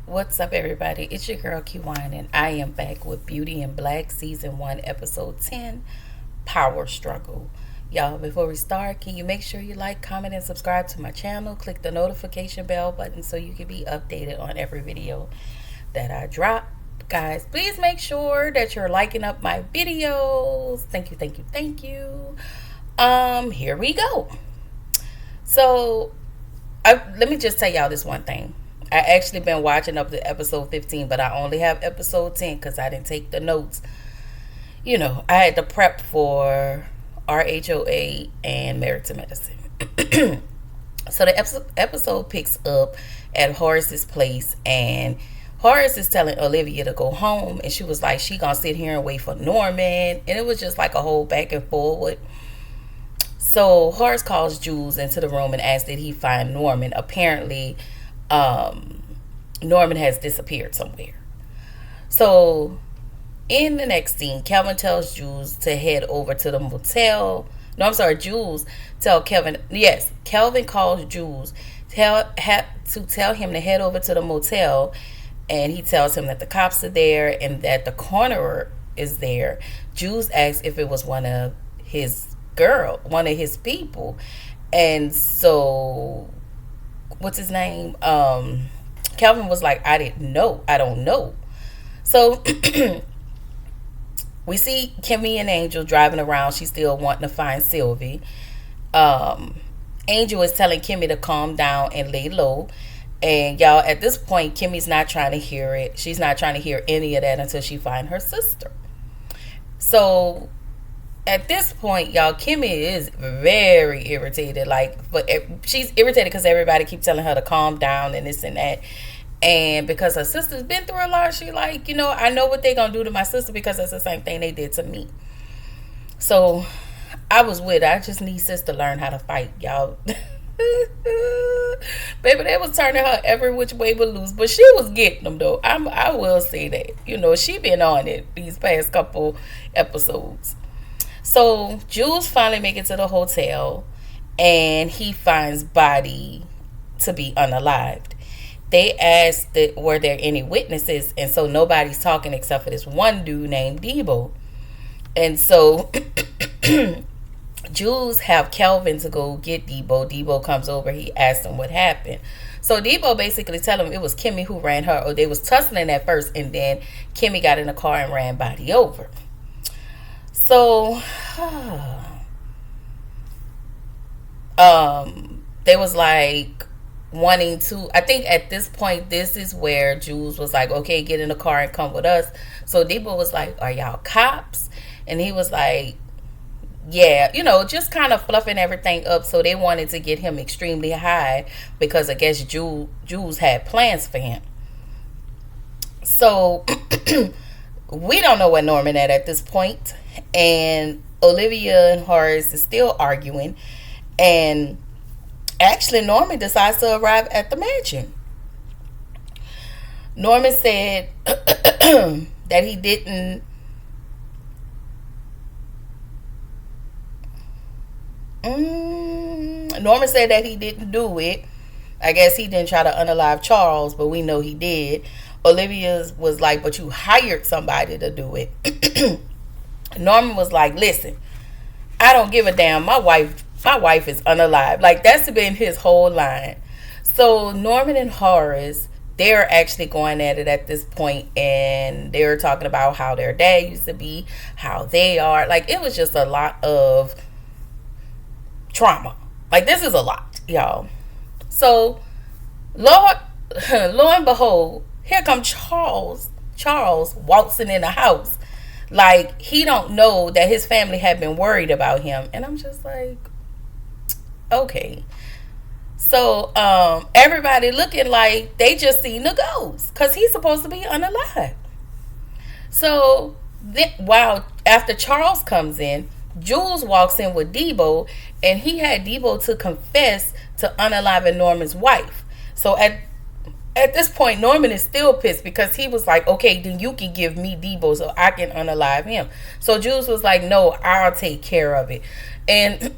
What's up, everybody? It's your girl Kiwan, and I am back with Beauty in Black Season 1, Episode 10, Power Struggle. Y'all, before we start, can you make sure you like, comment, and subscribe to my channel? Click the notification bell button so you can be updated on every video that I drop. Guys, please make sure that you're liking up my videos. Thank you, thank you, thank you. Here we go. So, let me just tell y'all this one thing. I actually been watching up to episode 15, but I only have episode 10 because I didn't take the notes. You know, I had to prep for RHOA and Married to Medicine. So the episode picks up at Horace's place, and Horace is telling Olivia to go home, and she was like, she gonna sit here and wait for Norman, and it was just like a whole back and forward. So Horace calls Jules into the room and asks that he find Norman. Apparently, Norman has disappeared somewhere. So in the next scene, Kelvin tells Jules to head over to the motel. No, I'm sorry, Jules tell Kelvin. Yes, Kelvin calls Jules to tell him to head over to the motel, and he tells him that the cops are there and that the coroner is there. Jules asks if it was one of his people, and so what's his name? Kelvin was like, I don't know. So we see Kimmy and Angel driving around. She's still wanting to find Sylvie. Angel is telling Kimmy to calm down and lay low. And y'all, at this point, Kimmy's not trying to hear it. She's not trying to hear any of that until she finds her sister. So at this point, y'all, Kimmy is very irritated. But she's irritated because everybody keeps telling her to calm down and this and that. And because her sister's been through a lot, she like, I know what they're going to do to my sister because that's the same thing they did to me. So I was with her. I just need sis to learn how to fight, y'all. Baby, they was turning her every which way but loose. But she was getting them, though. I will say that. She been on it these past couple episodes. So Jules finally make it to the hotel, and he finds Body to be unalived. They asked that were there any witnesses, and so nobody's talking except for this one dude named Debo. And so Jules have Kelvin to go get Debo. Debo comes over. He asks him what happened. So Debo basically tell him it was Kimmy who ran her, or they was tussling at first, and then Kimmy got in the car and ran Body over. So, they was like wanting to, I think at this point, this is where Jules was like, okay, get in the car and come with us. So Debo was like, are y'all cops? And he was like, yeah, just kind of fluffing everything up. So they wanted to get him extremely high because I guess Jules had plans for him. So we don't know where Norman at this point. And Olivia and Horace is still arguing. And actually, Norman decides to arrive at the mansion. Norman said that he didn't. Norman said that he didn't do it. I guess he didn't try to unalive Charles, but we know he did. Olivia was like, but you hired somebody to do it. Norman was like, listen, I don't give a damn. My wife is unalive. Like, that's been his whole line. So Norman and Horace, they're actually going at it at this point, and they're talking about how their dad used to be, how they are. Like, it was just a lot of trauma. Like, this is a lot, y'all. So lo and behold, here comes Charles waltzing in the house. Like, he don't know that his family had been worried about him. And I'm just like, okay. So everybody looking like they just seen the ghost because he's supposed to be unalive. So while after Charles comes in, Jules walks in with Debo, and he had Debo to confess to unaliving Norman's wife. So at this point, Norman is still pissed because he was like, okay, then you can give me Debo so I can unalive him. So Jules was like, no, I'll take care of it. And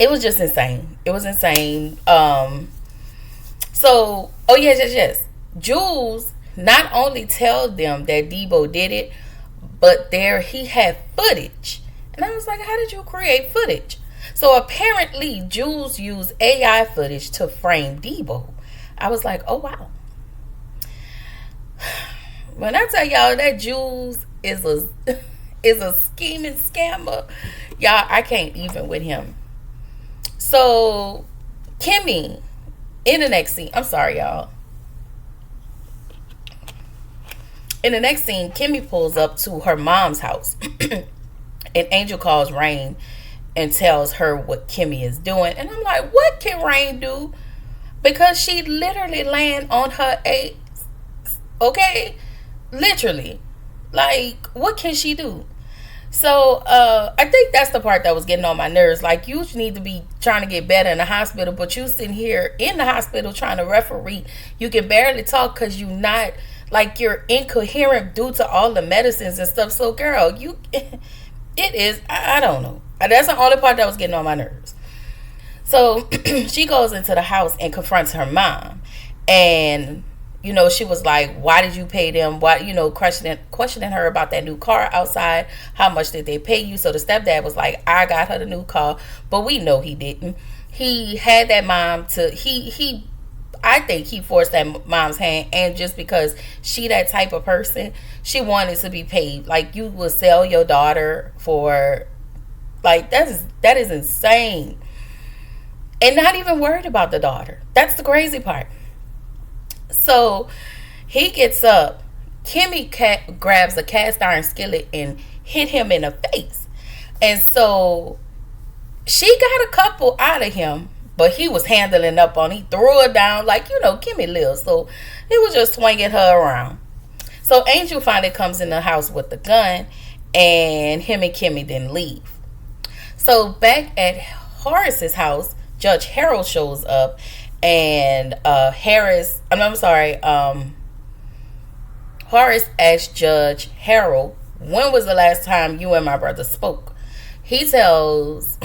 it was just insane. It was insane. So, oh yes. Jules not only tell them that Debo did it, but there he had footage. And I was like, how did you create footage? So apparently Jules used AI footage to frame Debo. I was like, oh wow. When I tell y'all that Jules is a is a scheming scammer, y'all, I can't even with him. So Kimmy, in the next scene, I'm sorry, y'all. In the next scene, Kimmy pulls up to her mom's house. And Angel calls Rain and tells her what Kimmy is doing. And I'm like, what can Rain do? Because she literally laying on her ass. Okay? Literally. Like, what can she do? So, I think that's the part that was getting on my nerves. Like, you need to be trying to get better in the hospital, but you sitting here in the hospital trying to referee. You can barely talk because you're incoherent due to all the medicines and stuff. So, girl, it is, I don't know. That's the only part that was getting on my nerves. So, she goes into the house and confronts her mom. And she was like, why did you pay them? Why, questioning her about that new car outside. How much did they pay you? So the stepdad was like, I got her the new car. But we know he didn't. He had that mom I think he forced that mom's hand. And just because she that type of person, she wanted to be paid. Like, you would sell your daughter for, like, that is insane. And not even worried about the daughter. That's the crazy part. So he gets up. Kimmy grabs a cast iron skillet and hit him in the face. And so she got a couple out of him, but he was handling up on. He threw her down like, Kimmy lives. So he was just swinging her around. So Angel finally comes in the house with the gun, and him and Kimmy didn't leave. So back at Horace's house, Judge Harold shows up. And Horace asked Judge Harold, when was the last time you and my brother spoke? He tells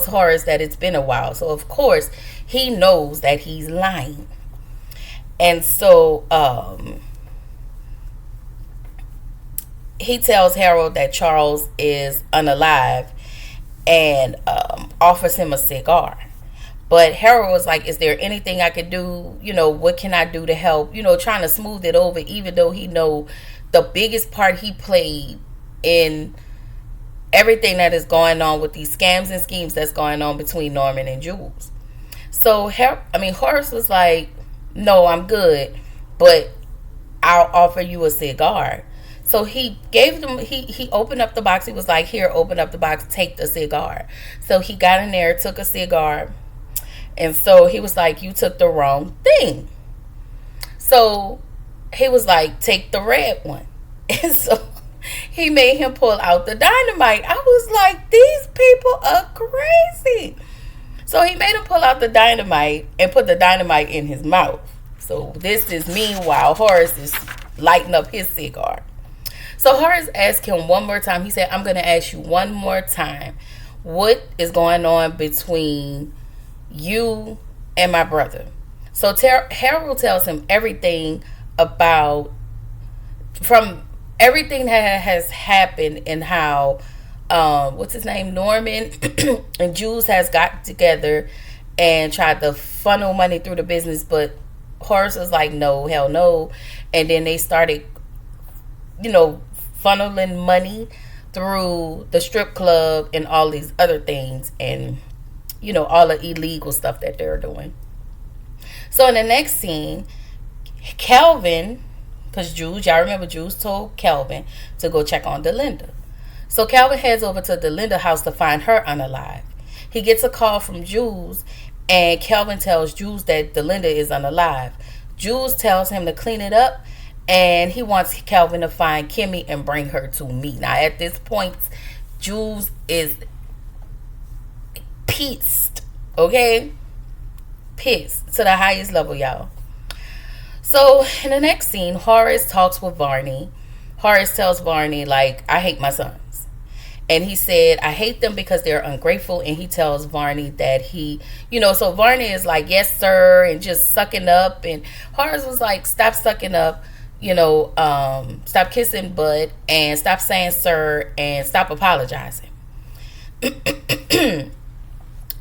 Horace that it's been a while. So of course he knows that he's lying. And so he tells Harold that Charles is unalive and offers him a cigar. But Harold was like, is there anything I could do? What can I do to help? Trying to smooth it over, even though he know the biggest part he played in everything that is going on with these scams and schemes that's going on between Norman and Jules. So, Horace was like, no, I'm good, but I'll offer you a cigar. So he gave them, he opened up the box. He was like, here, open up the box, take the cigar. So he got in there, took a cigar. And so he was like, you took the wrong thing. So he was like, take the red one. And so he made him pull out the dynamite. I was like, these people are crazy. So he made him pull out the dynamite and put the dynamite in his mouth. So this is meanwhile Horace is lighting up his cigar. So Horace asked him one more time. He said, I'm going to ask you one more time. What is going on between you and my brother? So Harold tells him everything from everything that has happened and how what's his name, Norman and Jules has got together and tried to funnel money through the business, but Horace was like, no, hell no. And then they started funneling money through the strip club and all these other things, and all the illegal stuff that they're doing. So in the next scene, Calvin, because y'all remember Jules told Calvin to go check on Delinda. So Calvin heads over to Delinda's house to find her unalive. He gets a call from Jules, and Calvin tells Jules that Delinda is unalive. Jules tells him to clean it up, and he wants Calvin to find Kimmy and bring her to me. Now at this point, Jules is pissed, okay? Pissed to the highest level, y'all. So in the next scene, Horace talks with Varney. Horace tells Varney, like, I hate my sons. And he said, I hate them because they're ungrateful. And he tells Varney that so Varney is like, yes, sir, and just sucking up. And Horace was like, stop sucking up, stop kissing butt and stop saying sir and stop apologizing.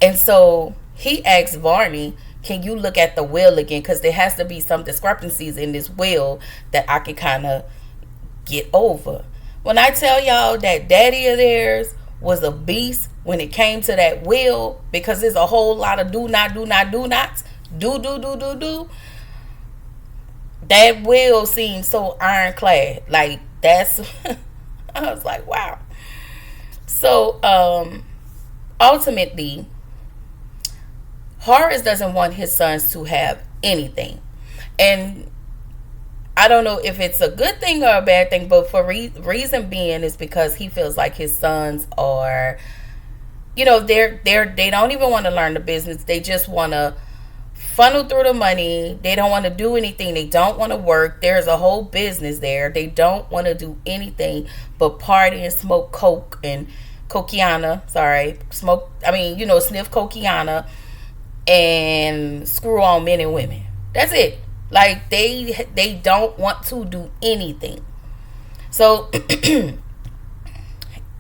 And so he asked Varney, can you look at the will again? Because there has to be some discrepancies in this will that I can kind of get over. When I tell y'all that daddy of theirs was a beast when it came to that will, because there's a whole lot of do not, do not, do nots. Do. That will seems so ironclad. Like, that's... I was like, wow. So, ultimately, Horace doesn't want his sons to have anything. And I don't know if it's a good thing or a bad thing, but for reason being is because he feels like his sons are, they don't even want to learn the business. They just want to funnel through the money. They don't want to do anything. They don't want to work. There's a whole business there. They don't want to do anything but party and smoke coke and cokiana. Sniff cokiana and screw on men and women. That's it. Like, they don't want to do anything. So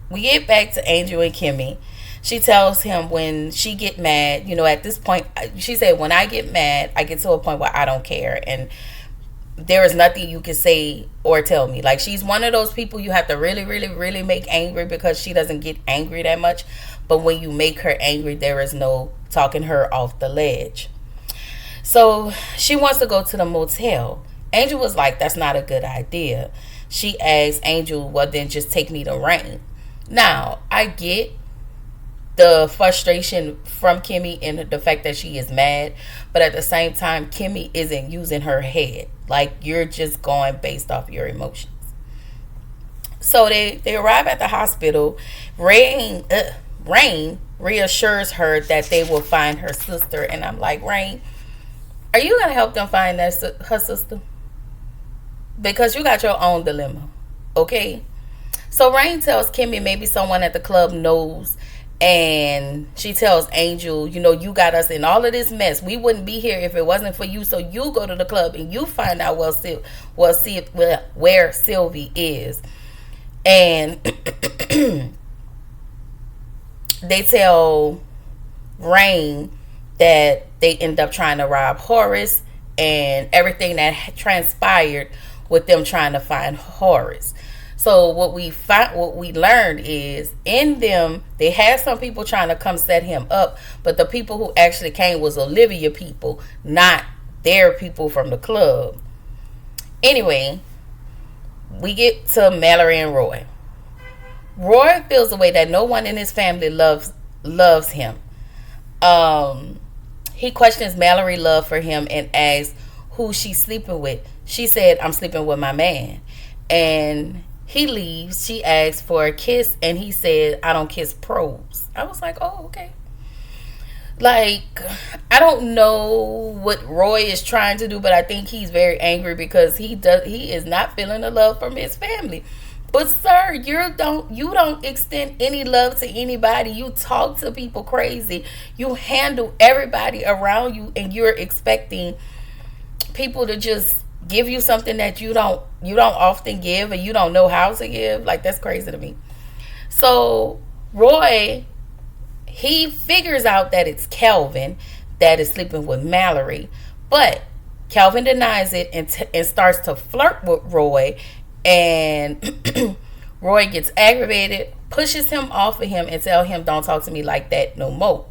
we get back to Angel and Kimmy. She tells him when she get mad, at this point, she said, when I get mad, I get to a point where I don't care. And there is nothing you can say or tell me. Like, she's one of those people you have to really, really, really make angry, because she doesn't get angry that much. But when you make her angry, there is no talking her off the ledge. So she wants to go to the motel. Angel was like, that's not a good idea. She asked Angel, well, then just take me to Rain. Now, I get the frustration from Kimmy and the fact that she is mad, but at the same time, Kimmy isn't using her head. Like, you're just going based off your emotions. So they arrive at the hospital. Rain reassures her that they will find her sister, and I'm like, Rain, are you gonna help them find her sister? Because you got your own dilemma, okay? So Rain tells Kimmy maybe someone at the club knows, and she tells Angel, you got us in all of this mess. We wouldn't be here if it wasn't for you. So you go to the club and you find out where Sylvie is. And they tell Rain that they end up trying to rob Horace, and everything that transpired with them trying to find Horace. So what we learned is, in them, they had some people trying to come set him up, but the people who actually came was Olivia people, not their people from the club. Anyway, we get to Mallory and Roy. Roy feels the way that no one in his family loves him. He questions Mallory's love for him and asks who she's sleeping with. She said, I'm sleeping with my man. And he leaves. She asks for a kiss, and he said, I don't kiss pros. I was like, oh, okay. Like, I don't know what Roy is trying to do, but I think he's very angry because he is not feeling the love from his family. But sir, you don't extend any love to anybody. You talk to people crazy. You handle everybody around you, and you're expecting people to just give you something that you don't often give, and you don't know how to give. Like, that's crazy to me. So Roy, he figures out that it's Calvin that is sleeping with Mallory, but Calvin denies it and starts to flirt with Roy. And Roy gets aggravated, pushes him off of him, and tell him, don't talk to me like that no more.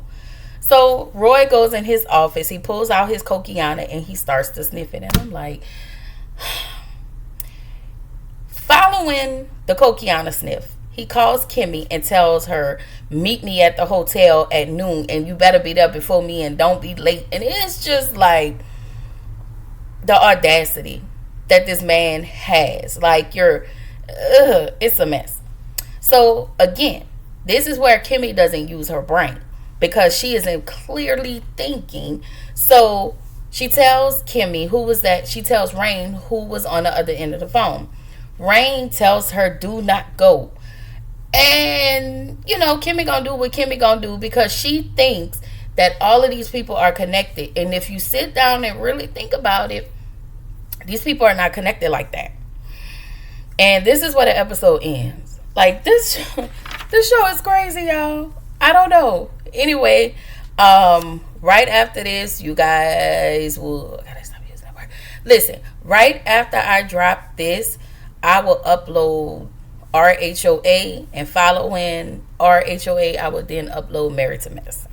So Roy goes in his office, he pulls out his coquiana, and he starts to sniff it. And I'm like, following the coquiana sniff, he calls Kimmy and tells her, meet me at the hotel at noon, and you better be there before me and don't be late. And it's just like the audacity that this man has. Like, it's a mess. So again, this is where Kimmy doesn't use her brain, because she isn't clearly thinking. So she tells Kimmy, who was that? She tells Rain, who was on the other end of the phone. Rain tells her, do not go. And, Kimmy gonna do what Kimmy gonna do because she thinks that all of these people are connected. And if you sit down and really think about it, these people are not connected like that. And this is where the episode ends. Like, this show is crazy, y'all. I don't know. Anyway, right after this, you guys will... I gotta stop using that word. Listen, right after I drop this, I will upload RHOA, and following RHOA, I will then upload Married to Medicine.